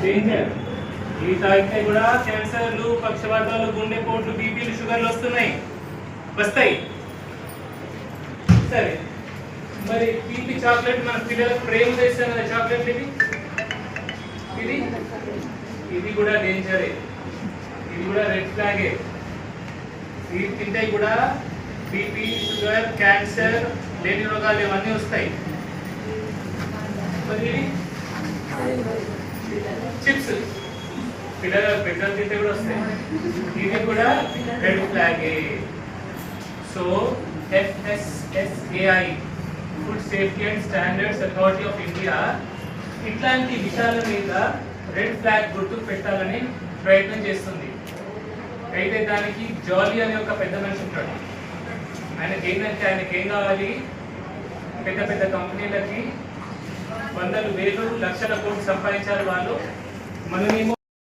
Danger. ఇవి తాగితే కూడా క్యాన్సర్లు, పక్షవాతాలు, గుండెపోట్లు, బీపీలు, షుగర్లు వస్తాయి. సరే, మరి తీపి చాక్లెట్ మన పిల్లలకు ప్రేమ చేస్తాం కదా చాక్లెట్, ఇది కూడా డేంజరే, ఇది కూడా రెడ్ ఫ్లాగే. ఇవి తింటే కూడా బీపీ, షుగర్, క్యాన్సర్ లేని రోగాలు ఇవన్నీ వస్తాయి. మరి చిప్స్ పెద్దలు తింటే కూడా వస్తాయి, ఇది కూడా రెడ్ ఫ్లాగే. So FSSAI food safety and standards authority of India ఇట్లాంటి విషయాల మీద రెడ్ ఫ్లాగ్ గుర్తు పెట్టాలని ప్రయత్నం చేస్తుంది. అయితే దానికి జాలీ అనే ఒక పెద్ద మనిషి ఉంటాడు. ఆయనకి ఏం కావాలి, పెద్ద పెద్ద కంపెనీలకి వందలు వేలు లక్షల కోట్లు సంపాదించాలి వాళ్ళు. మనమేమో